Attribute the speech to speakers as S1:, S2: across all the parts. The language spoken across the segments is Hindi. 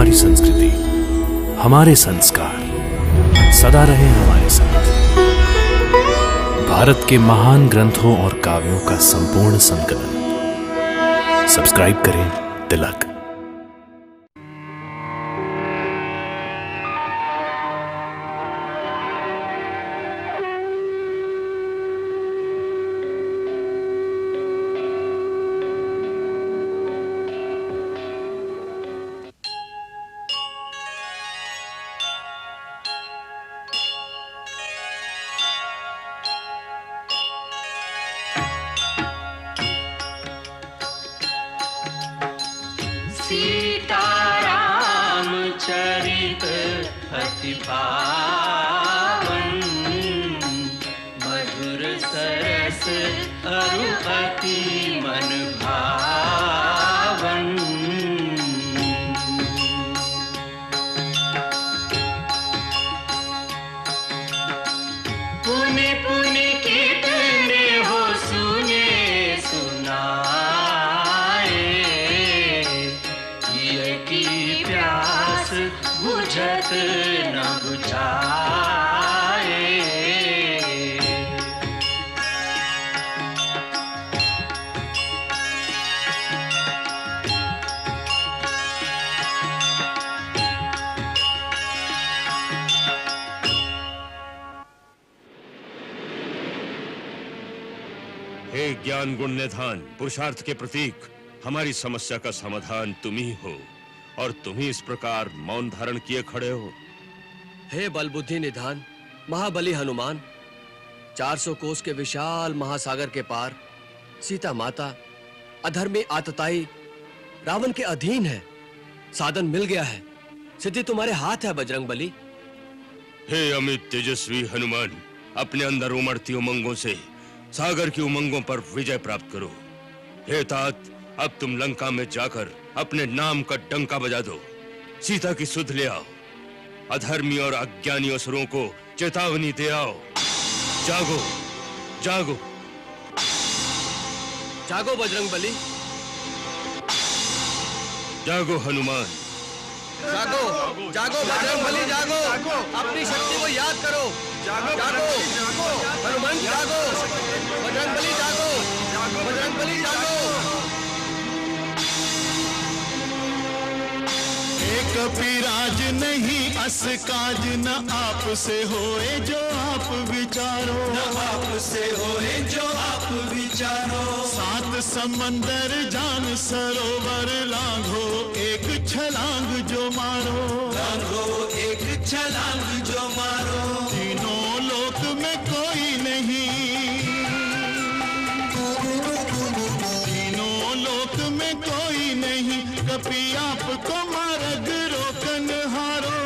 S1: हमारी संस्कृति, हमारे संस्कार सदा रहे हमारे साथ। भारत के महान ग्रंथों और काव्यों का संपूर्ण संकलन। सब्सक्राइब करें तिलक।
S2: सीताराम चरित अति पावन, मधुर सरस अरु अति मन भावन। पुनि पुनि कितने हो सुने सुनाए, की प्यास बुझत न बुझाए।
S3: हे ज्ञान गुण निधान, पुरुषार्थ के प्रतीक, हमारी समस्या का समाधान तुम ही हो और तुम ही इस प्रकार मौन धारण किए खड़े हो।
S4: हे बल बुद्धि निधान, महाबली हनुमान, 400 कोस के विशाल महासागर के पार सीता माता अधर्मी आतताई रावण के अधीन है। साधन मिल गया है, सिद्धि तुम्हारे हाथ है बजरंग बली।
S3: हे अमित तेजस्वी हनुमान, अपने अंदर उमड़ती उमंगों से सागर की उमंगों पर विजय प्राप्त करो। हे तात, अब तुम लंका में जाकर अपने नाम का डंका बजा दो, सीता की सुध ले आओ, अधर्मी और अज्ञानी असुरों को चेतावनी दे आओ। जागो जागो
S4: जागो बजरंग बली,
S3: जागो हनुमान,
S4: जागो जागो बजरंग बली, जागो, अपनी शक्ति को याद करो। जागो हनुमान, जागो बजरंग बली, जागो बजरंग बली, जागो।
S5: कपिराज नहीं अस काज, न आप से होए जो आप विचारो, न आप से होए जो आप विचारो। 7 समंदर जान सरोवर लांघो, एक छलांग जो मारो, लांघो एक छलांग जो मारो। तीनों लोक में कोई नहीं, तीनों लोक में कोई नहीं, कपि आपको मार्ग रोकन हारो।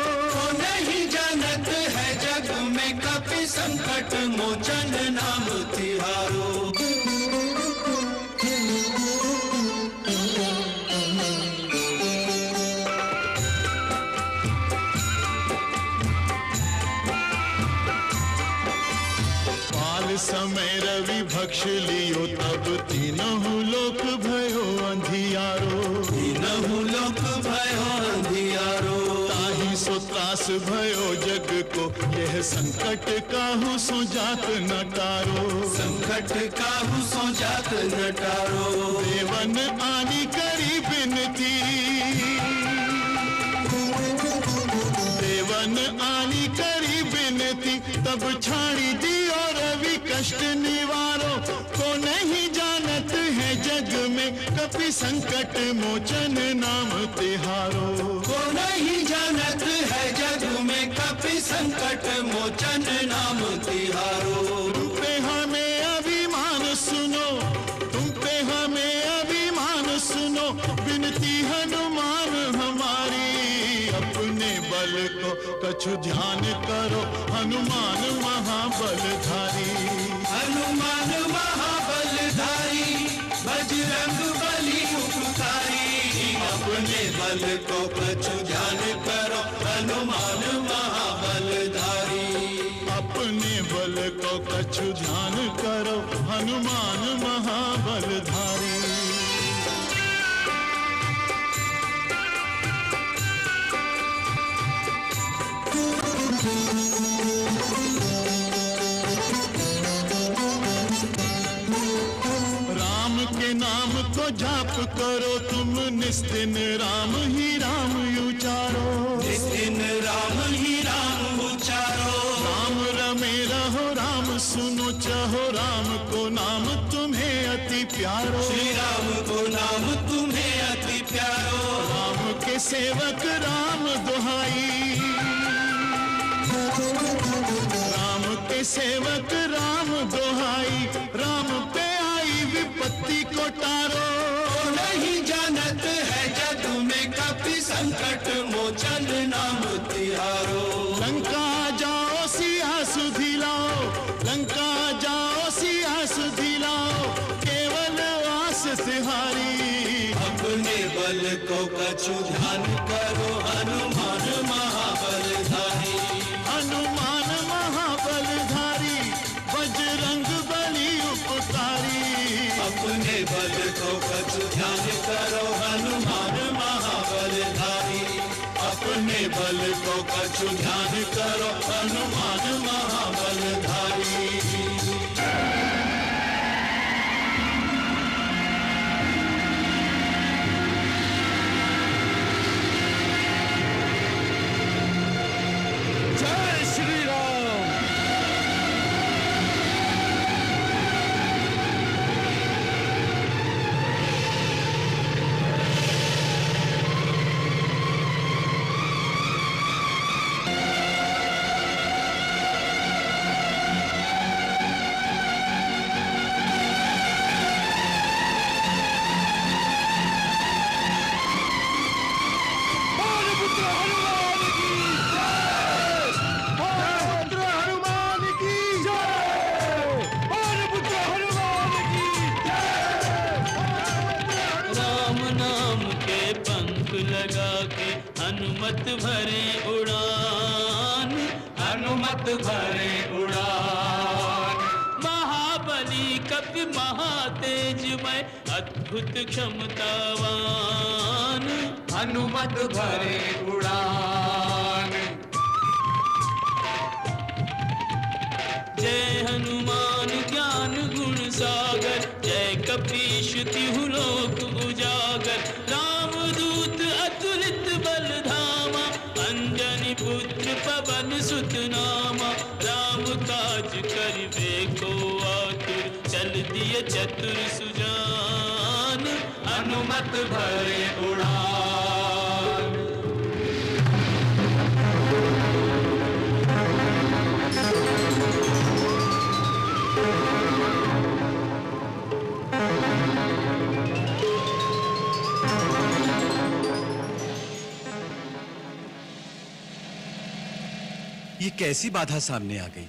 S5: नहीं जानत है जग में कपि संकट मोचन नाम तिहारो। पाल समय रवि भक्ष लियो, तब तीनों लोक भयो अंधियारो, तीनों लोक भयो अंधियारो। ताहि सो त्रास भयो जग को, यह संकट काहू सो जात न टारो, संकट काहू सो जात न टारो। देवन आनी करी बिनती, देवन आनी करी बिनती, तब छाड़ी दियो रवि कष्ट निवारो। को नहीं जानत है जग में कपि संकट मोचन नाम तिहारो। को नहीं जानत है जग में कपि संकट मोचन नाम तिहारो। तुम पे हमें अभिमान सुनो, तुम पे हमें अभिमान सुनो, बिनती हनुमान हमारी। अपने बल को कछु ध्यान करो, हनुमान महाबलधारी, हनुमान महाबलधारी, बजरंग बली उपकारी। अपने बल को कछु ध्यान करो, हनुमान महाबलधारी, अपने बल को कछु ध्यान करो, हनुमान महाबलधारी। तो जाप करो तुम निस्दिन राम ही राम उचारो,
S6: निस्दिन राम ही राम उचारो।
S5: राम रमे रहो राम सुनो चाहो, राम को नाम तुम्हें अति प्यारो,
S6: श्री राम को नाम तुम्हें अति प्यारो।
S5: राम के सेवक राम दुहाई, राम के सेवक राम दुहाई, राम पे आई विपत्ति को टारो।
S6: नहीं जानत है जग में कपि संकट मोचन नाम तिहारो।
S5: लंका जाओ सिया सुधि लाओ, लंका जाओ सिया सुधि लाओ, केवल वास तिहारी।
S6: अपने बल को कछु ध्यान करो, हनुमान महाबलधारी।
S5: हनुमान महाबलधारी, बजरंग बली उपकारी।
S6: अपने बल को कछु ध्यान करो, हनुमान महाबलधारी। अपने बल को कछु ध्यान करो, हनुमान महाबलधारी।
S3: जय श्री राम।
S2: राम नाम के पंख लगा के हनुमत भरे उड़ान, हनुमत भरे उड़ान। महाबली कपि महातेजमय अद्भुत क्षमतावान, हनुमत भरे उड़ान। जय हनुमान ज्ञान गुण सागर, जय कपीश तिहु लोक उजागर। रामदूत अतुलित बल धामा, अंजनी पुत्र पवन सुत नामा। राम काज करिबे को आतुर, चल दिए चतुर सुजान, हनुमत भरे उड़ान।
S7: ये कैसी बाधा सामने आ गई?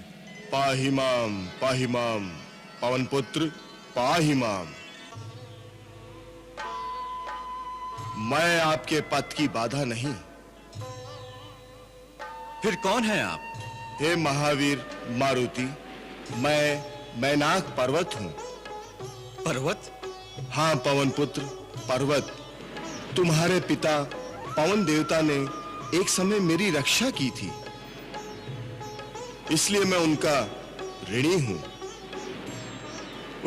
S3: पाहिमाम पवन पुत्र पाहिमाम। मैं आपके पथ की बाधा नहीं।
S7: फिर कौन है आप?
S3: हे महावीर मारुति, मैं मैनाक पर्वत हूं।
S7: पर्वत?
S3: हाँ पवन पुत्र पर्वत। तुम्हारे पिता पवन देवता ने एक समय मेरी रक्षा की थी, इसलिए मैं उनका ऋणी हूं।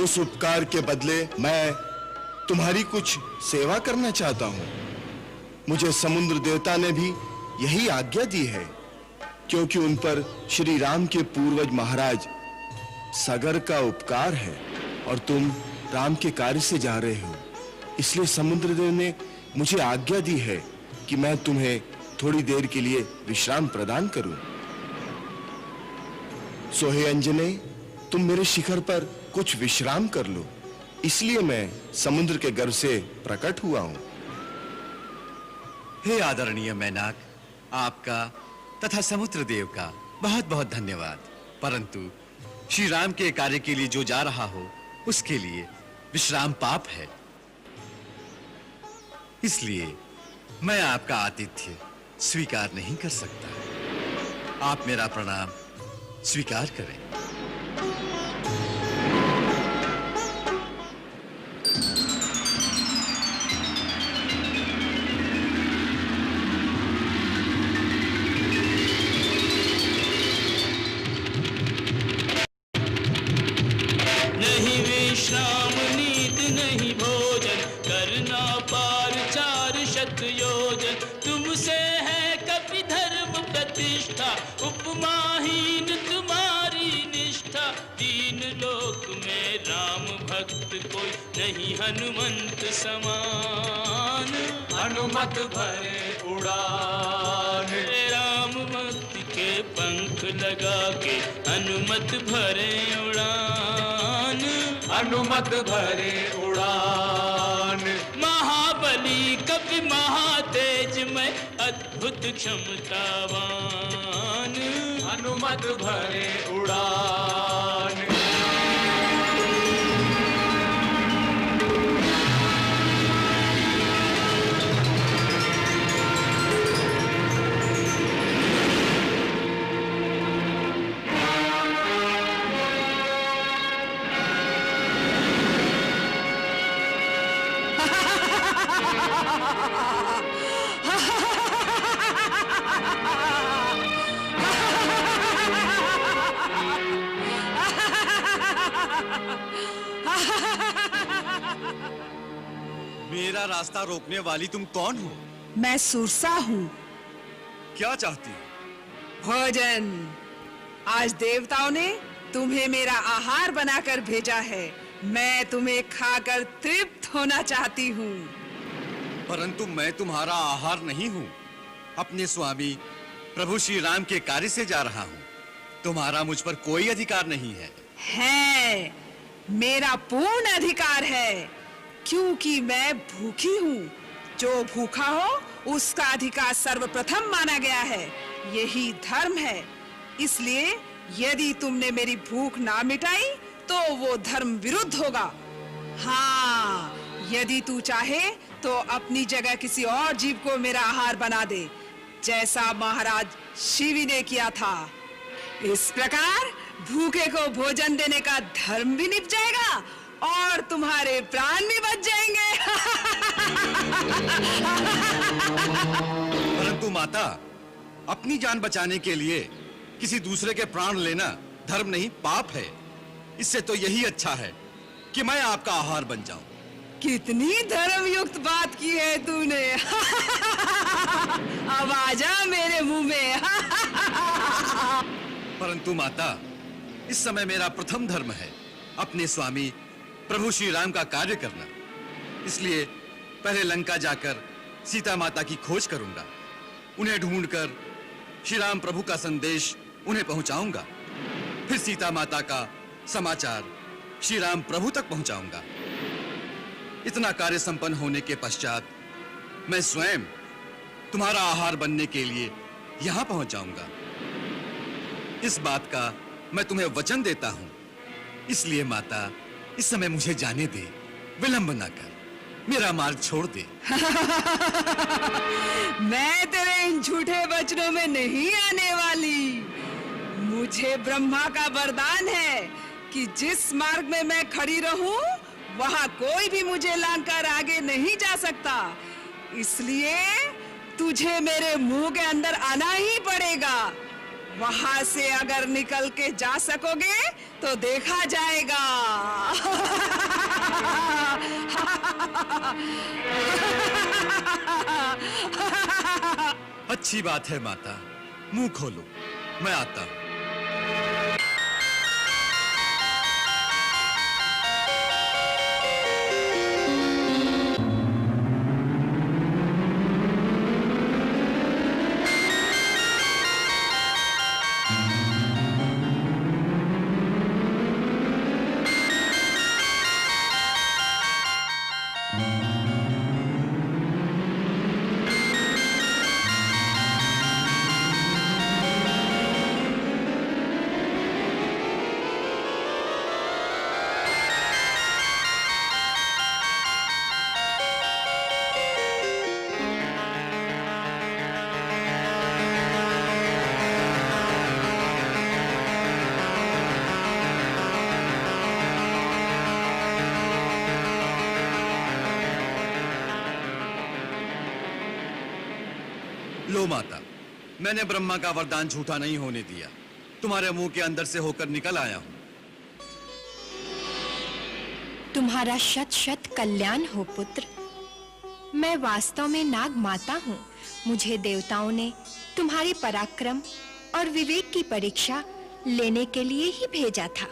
S3: उस उपकार के बदले मैं तुम्हारी कुछ सेवा करना चाहता हूं। मुझे समुद्र देवता ने भी यही आज्ञा दी है, क्योंकि उन पर श्री राम के पूर्वज महाराज सागर का उपकार है और तुम राम के कार्य से जा रहे हो। इसलिए समुद्रदेव ने मुझे आज्ञा दी है कि मैं तुम्हें थोड़ी देर के लिए विश्राम प्रदान करूं। सो हे अंजने, तुम मेरे शिखर पर कुछ विश्राम कर लो, इसलिए मैं समुद्र के गर्भ से प्रकट हुआ हूं।
S7: हे आदरणीय मैनाक, आपका तथा समुद्र देव का बहुत बहुत धन्यवाद। परंतु श्री राम के कार्य के लिए जो जा रहा हो, उसके लिए विश्राम पाप है। इसलिए मैं आपका आतिथ्य स्वीकार नहीं कर सकता। आप मेरा प्रणाम स्वीकार करें।
S2: नहीं विश्राम नींद नहीं भोजन, प्रतिष्ठा, उपमाहीन तुम्हारी निष्ठा। तीन लोक में राम भक्त कोई नहीं हनुमंत समान।
S6: हनुमत भरे उड़ान,
S2: राम भक्त के पंख लगा के हनुमत भरे उड़ान।
S6: हनुमत भरे उड़ान।
S2: महाबली कपि महातेजमय अद्भुत क्षमतावान।
S6: हनुमत भरे उड़ान।
S7: मेरा रास्ता रोकने वाली तुम कौन हो?
S8: मैं सुरसा हूँ।
S7: क्या चाहती हो?
S8: भोजन। आज देवताओं ने तुम्हें मेरा आहार बनाकर भेजा है। मैं तुम्हें खाकर तृप्त होना चाहती हूँ।
S7: परंतु मैं तुम्हारा आहार नहीं हूँ। अपने स्वामी प्रभु श्री राम के कार्य से जा रहा हूँ। तुम्हारा मुझ पर कोई अधिकार नहीं है।
S8: है, मेरा पूर्ण अधिकार है, क्योंकि मैं भूखी हूँ। जो भूखा हो उसका अधिकार सर्वप्रथम माना गया है। यही धर्म है। इसलिए यदि तुमने मेरी भूख ना मिटाई तो वो धर्म विरुद्ध होगा। हाँ, यदि तू चाहे तो अपनी जगह किसी और जीव को मेरा आहार बना दे, जैसा महाराज शिवी ने किया था। इस प्रकार भूखे को भोजन देने का धर्म भी निभ जाएगा और तुम्हारे प्राण भी बच जाएंगे।
S7: परंतु माता, अपनी जान बचाने के लिए किसी दूसरे के प्राण लेना धर्म नहीं, पाप है। इससे तो यही अच्छा है कि मैं आपका आहार बन जाऊं।
S8: कितनी धर्मयुक्त बात की है तूने। अब आजा मेरे मुंह में।
S7: परंतु माता, इस समय मेरा प्रथम धर्म है अपने स्वामी प्रभु श्री राम का कार्य करना। इसलिए पहले लंका जाकर सीता माता की खोज करूंगा। उन्हें ढूंढकर श्री राम प्रभु का संदेश उन्हें पहुंचाऊंगा। फिर सीता माता का समाचार श्री राम प्रभु तक पहुंचाऊंगा। इतना कार्य संपन्न होने के पश्चात मैं स्वयं तुम्हारा आहार बनने के लिए यहां पहुंच जाऊंगा। इस बात का मैं तुम्हें वचन देता हूं। इसलिए माता, इस समय मुझे जाने दे, विलंब ना कर, मेरा मार्ग छोड़ दे।
S8: मैं तेरे इन झूठे वचनों में नहीं आने वाली। मुझे ब्रह्मा का वरदान है कि जिस मार्ग में मैं खड़ी रहूं, वहां कोई भी मुझे लांघकर आगे नहीं जा सकता। इसलिए तुझे मेरे मुंह के अंदर आना ही पड़ेगा। वहां से अगर निकल के जा सकोगे तो देखा जाएगा।
S7: अच्छी बात है माता, मुंह खोलो, मैं आता हूं। लो माता, मैंने ब्रह्मा का वरदान झूठा नहीं होने दिया। तुम्हारे मुंह के अंदर से होकर निकल आया हूं।
S9: तुम्हारा शत शत कल्याण हो पुत्र। मैं वास्तव में नाग माता हूँ। मुझे देवताओं ने तुम्हारे पराक्रम और विवेक की परीक्षा लेने के लिए ही भेजा था।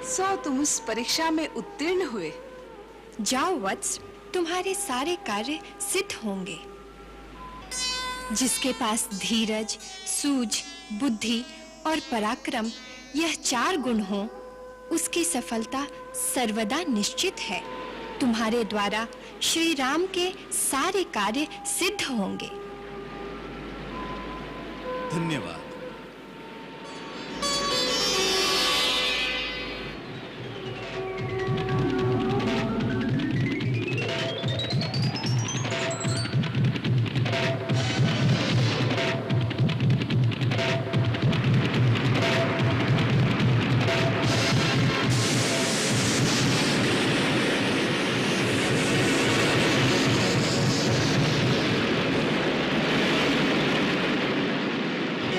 S8: सो तुम उस परीक्षा में उत्तीर्ण हुए।
S9: जाओ वत्स, तुम्हारे सारे कार्य सिद्ध होंगे। जिसके पास धीरज, सूझ, बुद्धि और पराक्रम यह 4 गुण हो, उसकी सफलता सर्वदा निश्चित है। तुम्हारे द्वारा श्री राम के सारे कार्य सिद्ध होंगे।
S7: धन्यवाद।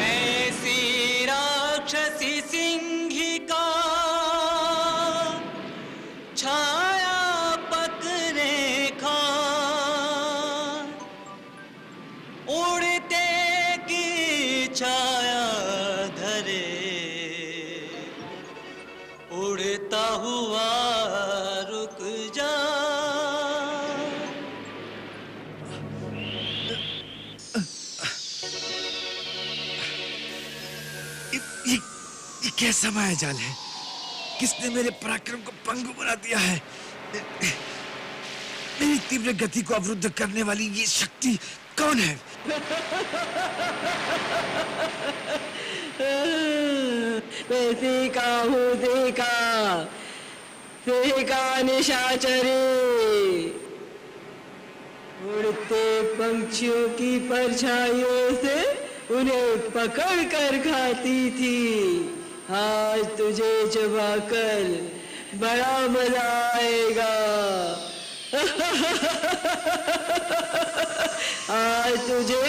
S2: ऐसी राक्षसी सिंहिका छाया पकड़े खान, उड़ते की छाया धरे, उड़ता हुआ रुक जा।
S10: ये कैसा माया जाल है? किसने मेरे पराक्रम को पंगु बना दिया है? मेरी तीव्र गति को अवरुद्ध करने वाली ये शक्ति कौन है?
S2: मैं सीखा हूँ, सीखा निशाचरी। उड़ते पंछियों की परछाइयों से उन्हें पकड़ कर खाती थी। आज तुझे चबाकर बड़ा मजा आएगा। आज तुझे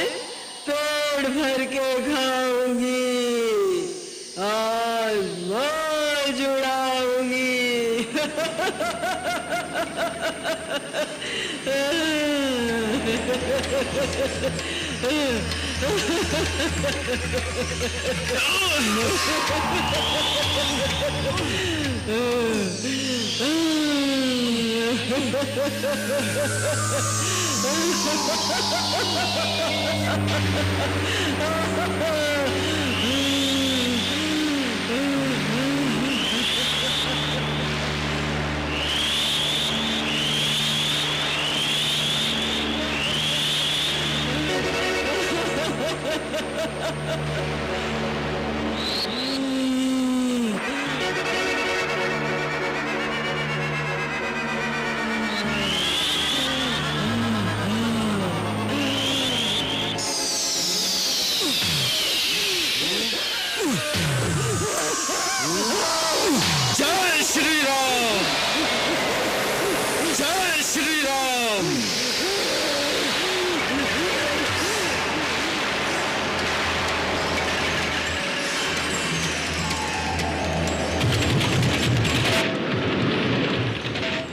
S2: पेट भर के खाऊंगी, आज मौज उड़ाऊंगी।
S3: जय श्री राम, जय श्री राम।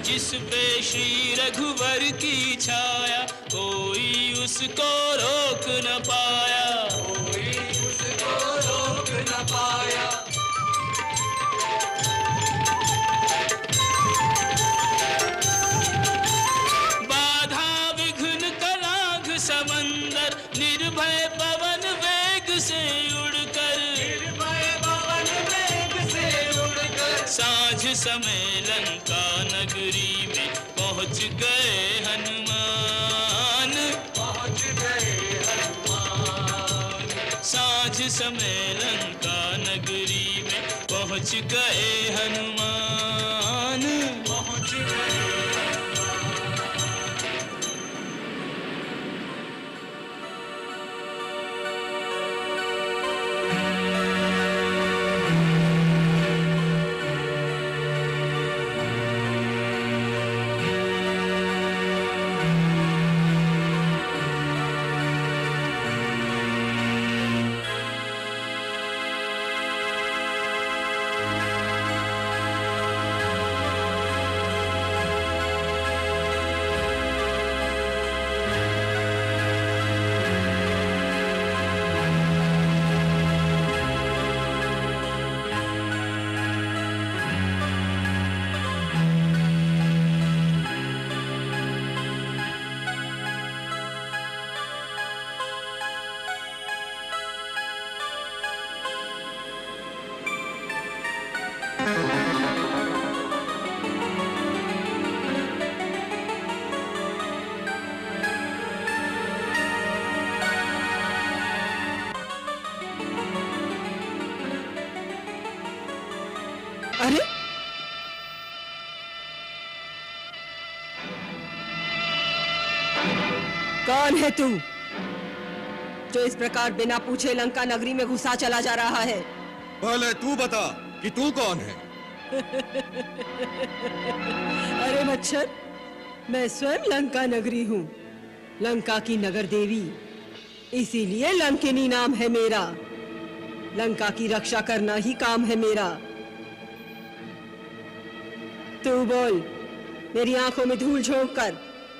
S2: जिस पे श्री रघुवर की छाया, कोई उसको रोक न पाया, कोई उसको रोक न पाया। बाधा विघ्न कराघ समंदर, निर्भय पवन वेग से उड़कर, निर्भय पवन वेग से उड़कर, साँझ समय लंका नगरी में पहुँच गए हनुमान, पहुँच गए हनुमान। साँझ समय लंका नगरी में पहुँच गए हनुमान, पहुँच गए।
S8: अरे कौन है तू जो इस प्रकार बिना पूछे लंका नगरी में घुसा चला जा रहा है?
S5: पहले तू बता कि तू कौन है?
S8: अरे मच्छर, मैं स्वयं लंका नगरी हूँ, लंका की नगर देवी, इसीलिए लंकिनी नाम है मेरा। लंका की रक्षा करना ही काम है मेरा। तू बोल, मेरी आंखों में धूल झोंक कर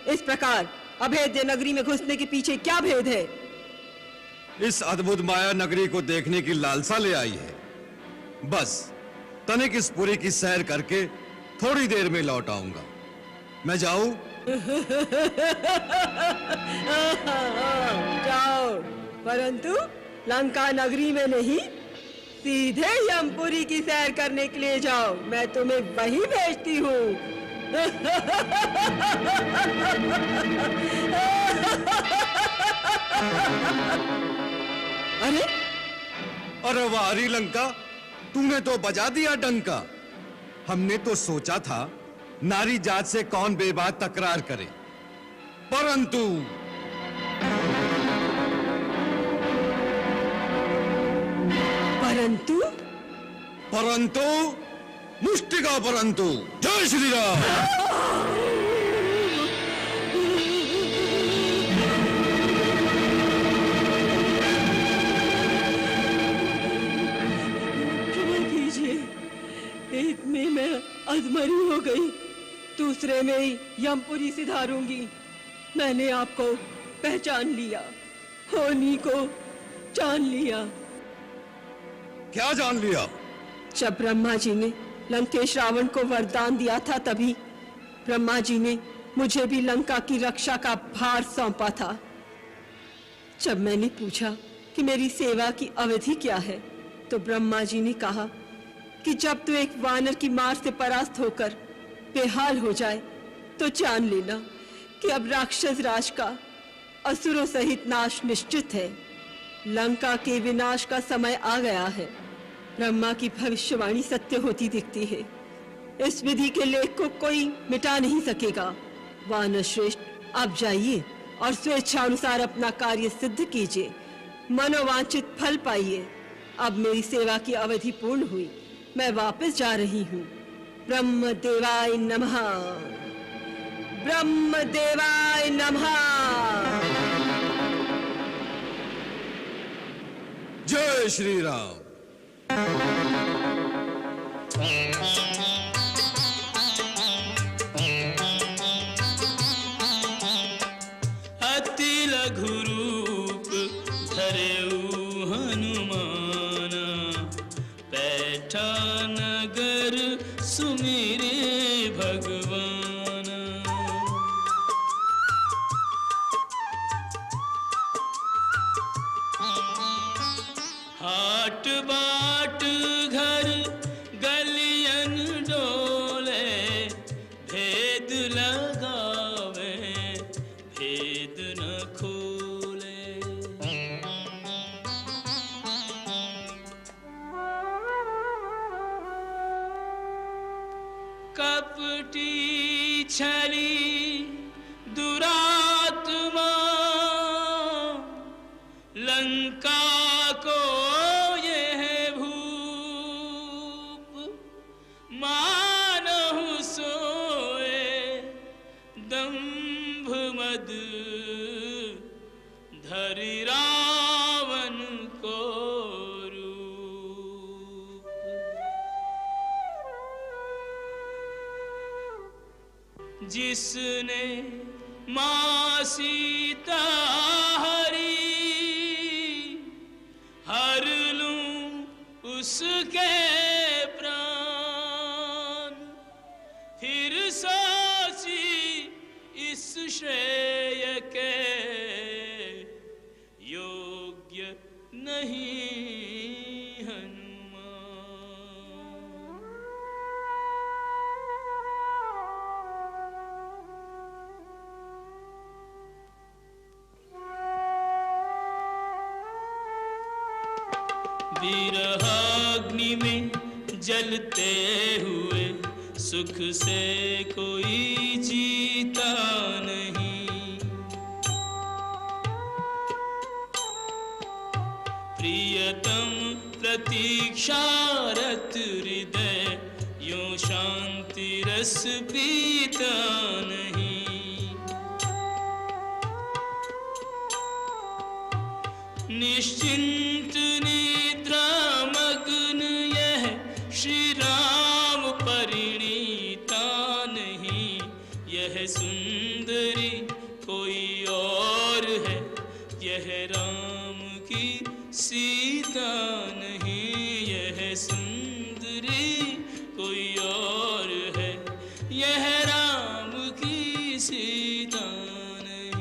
S8: इस प्रकार अभेद्य नगरी में घुसने के पीछे क्या भेद है?
S5: इस अद्भुत माया नगरी को देखने की लालसा ले आई है। बस तनिक इस पुरी की सैर करके थोड़ी देर में लौट आऊंगा। मैं जाऊं?
S8: जाओ, परंतु लंका नगरी में नहीं, सीधे यमपुरी की सैर करने के लिए जाओ। मैं तुम्हें वहीं भेजती हूँ। अरे
S5: अरे वारी लंका, तूने तो बजा दिया डंका। हमने तो सोचा था नारी जात से कौन बेबात तकरार करे, परंतु
S8: परंतु
S5: परंतु मुष्टिका परंतु। जय श्री राम।
S8: एक में मैं अधमरी हो गई, दूसरे में ही यमपुरी सिधारूंगी। मैंने आपको पहचान लिया, होनी को जान लिया।
S5: क्या जान लिया?
S8: जब ब्रह्मा जी ने लंकेश रावण को वरदान दिया था, तभी ब्रह्मा जी ने मुझे भी लंका की रक्षा का भार सौंपा था। जब मैंने पूछा कि मेरी सेवा की अवधि क्या है, तो ब्रह्मा जी ने कहा कि जब तू एक वानर की मार से परास्त होकर बेहाल हो जाए तो जान लेना कि अब राक्षस राज का असुरों सहित नाश निश्चित है। लंका के विनाश का समय आ गया है। ब्रह्मा की भविष्यवाणी सत्य होती दिखती है। इस विधि के लेख को कोई मिटा नहीं सकेगा। वानर श्रेष्ठ, आप जाइए और स्वेच्छानुसार अपना कार्य सिद्ध कीजिए, मनोवांछित फल पाइए। अब मेरी सेवा की अवधि पूर्ण हुई, मैं वापस जा रही हूँ। ब्रह्म देवाय नमः, ब्रह्म देवाय नमः।
S5: जय श्री राम।
S2: अति लघु रूप धरेऊ हनुमान, बैठा नगर सुमिरे भगवान। हाट बाट घर गलियन डोले, भेद लगावे भेद न खोले। कपटी छली दुरात्मा, लंका को यह भूप। मानहु सोए दंभ मद, धरि रावण को रूप। जिसने मां सीता हरी, हर लूं उसके प्राण। फिर सोची इस श्रेय के, योग्य नहीं हनुमान। विरहाग्नि में जलते हुए सुख से कोई जीता नहीं। प्रियतम प्रतीक्षारत हृदय यूं शांति रस पीता नहीं। निश्चिंत निद्रा मग्न यह श्री राम परिणीता नहीं। यह सुंदरी कोई और है, यह राम की सीता नहीं। यह सुंदरी कोई और है, यह राम की सीता नहीं।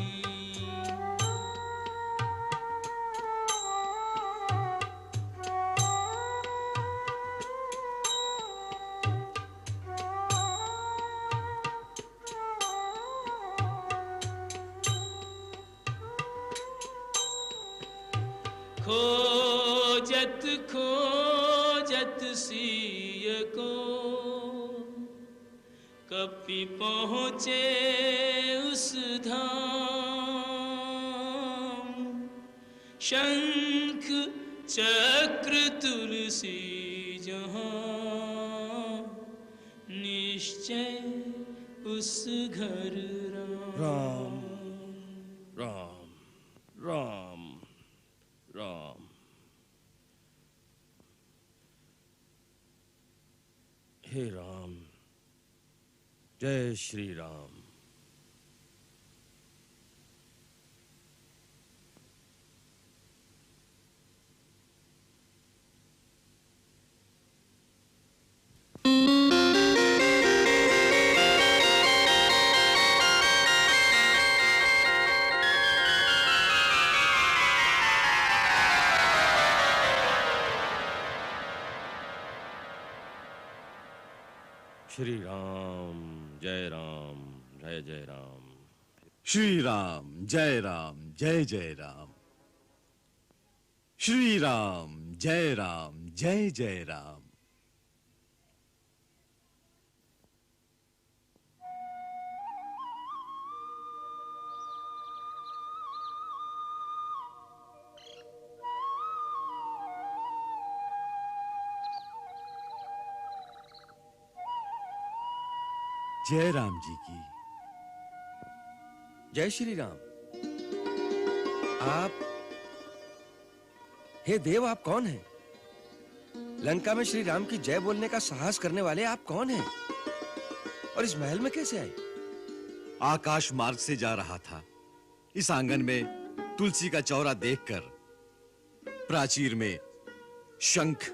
S2: खोजत खोजत सिय को कपि पहुँचे उस धाम। शंख चक्र तुलसी जहाँ, निश्चय उस घर राम।
S3: राम राम राम। हे राम, जय श्री राम। श्री राम, जय राम, जय जय राम।
S7: श्री राम जय राम, जय जय राम। श्री राम जय राम, जय जय राम। जय राम जी की।
S4: जय श्री राम। आप, हे देव, आप कौन हैं? लंका में श्री राम की जय बोलने का साहस करने वाले आप कौन हैं? और इस महल में कैसे आए?
S7: आकाश मार्ग से जा रहा था। इस आंगन में तुलसी का चौरा देखकर, प्राचीर में शंख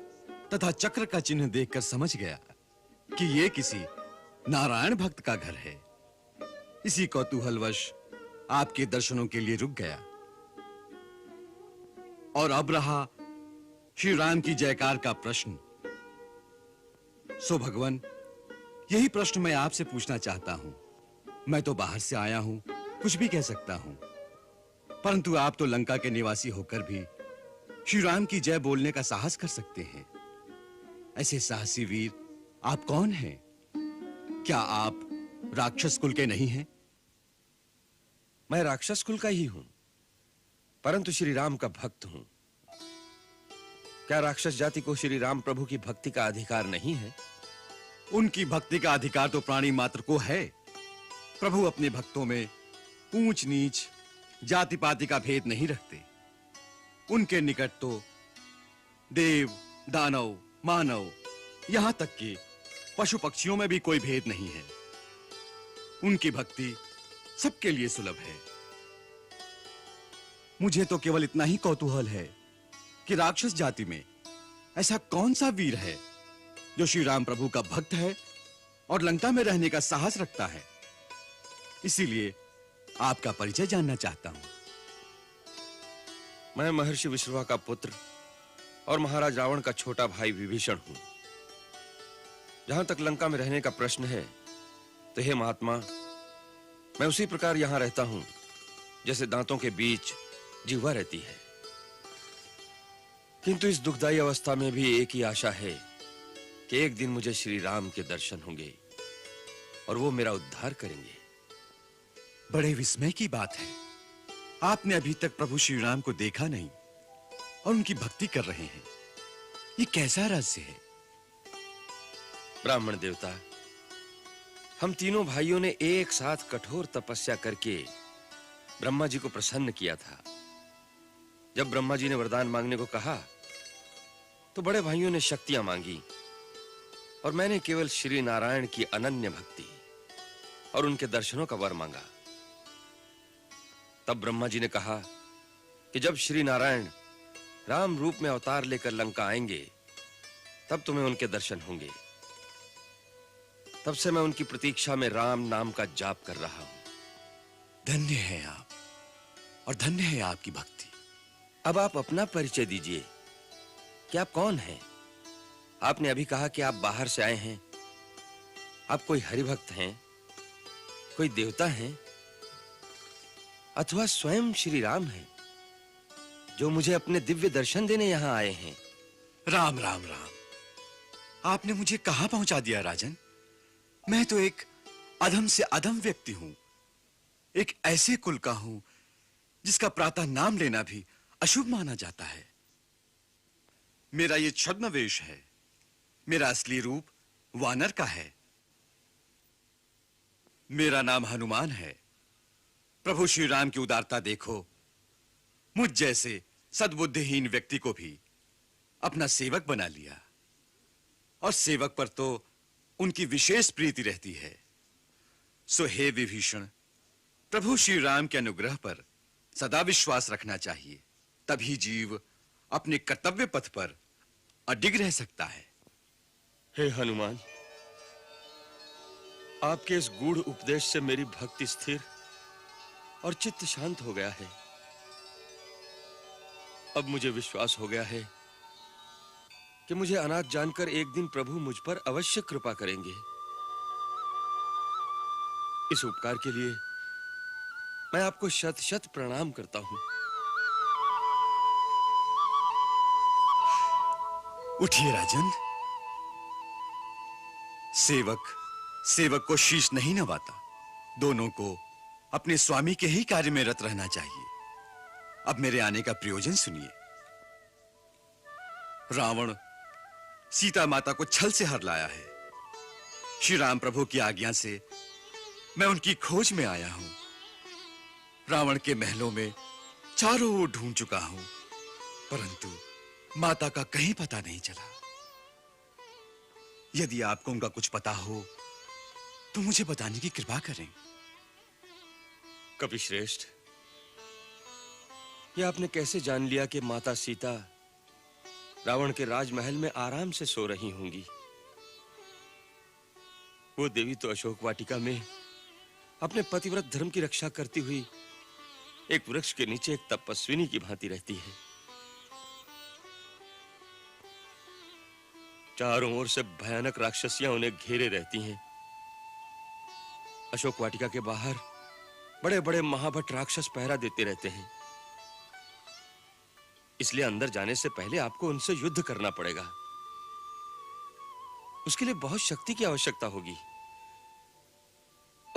S7: तथा चक्र का चिन्ह देखकर समझ गया कि ये किसी नारायण भक्त का घर है। इसी कौतूहलवश आपके दर्शनों के लिए रुक गया। और अब रहा श्री राम की जयकार का प्रश्न। सो भगवान, यही प्रश्न मैं आपसे पूछना चाहता हूं। मैं तो बाहर से आया हूं, कुछ भी कह सकता हूं, परंतु आप तो लंका के निवासी होकर भी श्री राम की जय बोलने का साहस कर सकते हैं। ऐसे साहसी वीर आप कौन हैं? क्या आप राक्षस कुल के नहीं हैं?
S4: मैं राक्षस कुल का ही हूं, परंतु श्री राम का भक्त हूं। क्या राक्षस जाति को श्री राम प्रभु की भक्ति का अधिकार नहीं है?
S7: उनकी भक्ति का अधिकार तो प्राणी मात्र को है। प्रभु अपने भक्तों में ऊंच नीच, जाति पाति का भेद नहीं रखते। उनके निकट तो देव, दानव, मानव, यहां तक कि पशु पक्षियों में भी कोई भेद नहीं है। उनकी भक्ति सबके लिए सुलभ है। मुझे तो केवल इतना ही कौतूहल है कि राक्षस जाति में ऐसा कौन सा वीर है जो श्री राम प्रभु का भक्त है और लंका में रहने का साहस रखता है। इसीलिए आपका परिचय जानना चाहता हूं।
S4: मैं महर्षि विश्रवा का पुत्र और महाराज रावण का छोटा भाई विभीषण हूं। जहां तक लंका में रहने का प्रश्न है, तो हे महात्मा, मैं उसी प्रकार यहां रहता हूं जैसे दांतों के बीच जिह्वा रहती है। किंतु इस दुखदाई अवस्था में भी एक ही आशा है
S3: कि एक दिन मुझे श्री राम के दर्शन होंगे और वो मेरा उद्धार करेंगे।
S7: बड़े विस्मय की बात है, आपने अभी तक प्रभु श्री राम को देखा नहीं और उनकी भक्ति कर रहे हैं। ये कैसा रहस्य है?
S3: ब्राह्मण देवता, हम तीनों भाइयों ने एक साथ कठोर तपस्या करके ब्रह्मा जी को प्रसन्न किया था। जब ब्रह्मा जी ने वरदान मांगने को कहा तो बड़े भाइयों ने शक्तियां मांगी और मैंने केवल श्री नारायण की अनन्य भक्ति और उनके दर्शनों का वर मांगा। तब ब्रह्मा जी ने कहा कि जब श्री नारायण राम रूप में अवतार लेकर लंका आएंगे तब तुम्हें उनके दर्शन होंगे। तब से मैं उनकी प्रतीक्षा में राम नाम का जाप कर रहा हूं।
S7: धन्य है आप और धन्य है आपकी भक्ति।
S3: अब आप अपना परिचय दीजिए कि आप कौन हैं? आपने अभी कहा कि आप बाहर से आए हैं। आप कोई हरिभक्त हैं, कोई देवता हैं, अथवा स्वयं श्री राम हैं जो मुझे अपने दिव्य दर्शन देने यहां आए हैं।
S7: राम राम राम, आपने मुझे कहां पहुंचा दिया राजन। मैं तो एक अधम से अधम व्यक्ति हूं, एक ऐसे कुल का हूं जिसका प्रातः नाम लेना भी अशुभ माना जाता है। मेरा ये छद्म वेश है, मेरा असली रूप वानर का है। मेरा नाम हनुमान है। प्रभु श्री राम की उदारता देखो, मुझ जैसे सद्बुद्धिहीन व्यक्ति को भी अपना सेवक बना लिया और सेवक पर तो उनकी विशेष प्रीति रहती है। सो हे विभीषण, प्रभु श्री राम के अनुग्रह पर सदा विश्वास रखना चाहिए, तभी जीव अपने कर्तव्य पथ पर अडिग रह सकता है।
S3: हे हनुमान, आपके इस गूढ़ उपदेश से मेरी भक्ति स्थिर और चित्त शांत हो गया है। अब मुझे विश्वास हो गया है कि मुझे अनाथ जानकर एक दिन प्रभु मुझ पर अवश्य कृपा करेंगे। इस उपकार के लिए मैं आपको शत शत प्रणाम करता हूं।
S7: उठिए राजन। सेवक को शीश नहीं नवाता, दोनों को अपने स्वामी के ही कार्य में रत रहना चाहिए। अब मेरे आने का प्रयोजन सुनिए। रावण सीता माता को छल से हर लाया है। श्री राम प्रभु की आज्ञा से मैं उनकी खोज में आया हूं। रावण के महलों में चारों ओर ढूंढ चुका हूं, परंतु माता का कहीं पता नहीं चला। यदि आपको उनका कुछ पता हो तो मुझे बताने की कृपा करें।
S3: कपिश्रेष्ठ, यह आपने कैसे जान लिया कि माता सीता रावण के राजमहल में आराम से सो रही होंगी? वो देवी तो अशोक वाटिका में अपने पतिव्रत धर्म की रक्षा करती हुई एक वृक्ष के नीचे एक तपस्विनी की भांति रहती है। चारों ओर से भयानक राक्षसियां उन्हें घेरे रहती हैं। अशोक वाटिका के बाहर बड़े-बड़े महाभट राक्षस पहरा देते रहते हैं। इसलिए अंदर जाने से पहले आपको उनसे युद्ध करना पड़ेगा। उसके लिए बहुत शक्ति की आवश्यकता होगी,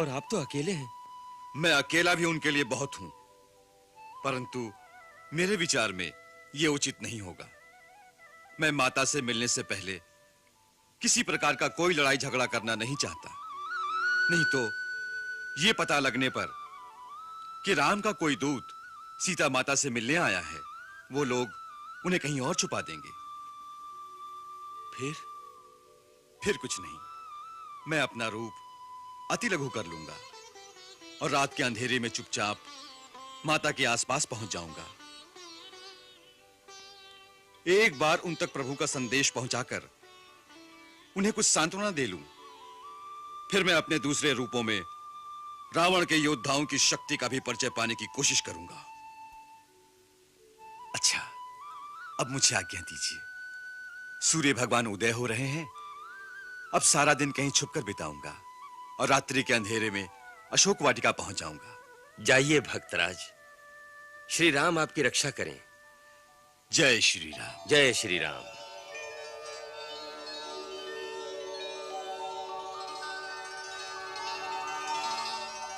S3: और आप तो अकेले हैं।
S7: मैं अकेला भी उनके लिए बहुत हूं, परंतु मेरे विचार में यह उचित नहीं होगा। मैं माता से मिलने से पहले किसी प्रकार का कोई लड़ाई झगड़ा करना नहीं चाहता। नहीं तो यह पता लगने पर कि राम का कोई दूत सीता माता से मिलने आया है, वो लोग उन्हें कहीं और छुपा देंगे। फिर कुछ नहीं, मैं अपना रूप अति लघु कर लूंगा और रात के अंधेरे में चुपचाप माता के आसपास पहुंच जाऊंगा। एक बार उन तक प्रभु का संदेश पहुंचाकर उन्हें कुछ सांत्वना दे लूं, फिर मैं अपने दूसरे रूपों में रावण के योद्धाओं की शक्ति का भी परिचय पाने की कोशिश करूंगा। अच्छा, अब मुझे आज्ञा दीजिए। सूर्य भगवान उदय हो रहे हैं। अब सारा दिन कहीं छुपकर बिताऊंगा और रात्रि के अंधेरे में अशोक वाटिका पहुंच जाऊंगा।
S3: जाइए भक्तराज, श्री राम आपकी रक्षा करें।
S7: जय श्री राम।
S3: जय श्री राम।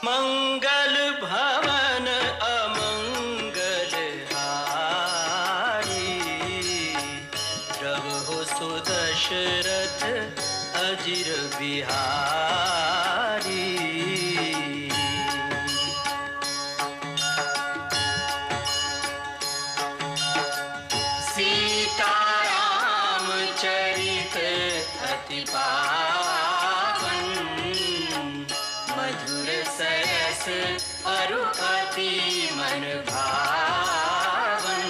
S2: मंगल भवन अमंगल हारी, प्रभु सुदशरथ अजिर बिहारी। सीताराम चरित अति पावन, मधुर सरस अरु अति मन भावन।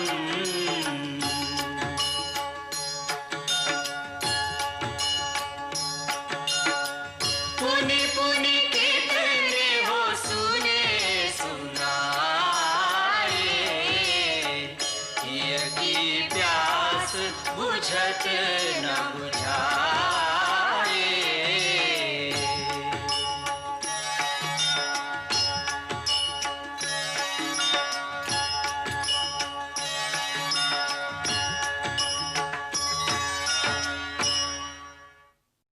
S2: पुनि पुनि कितने हो सुने सुनाए, हिय की प्यास बुझत न बुझ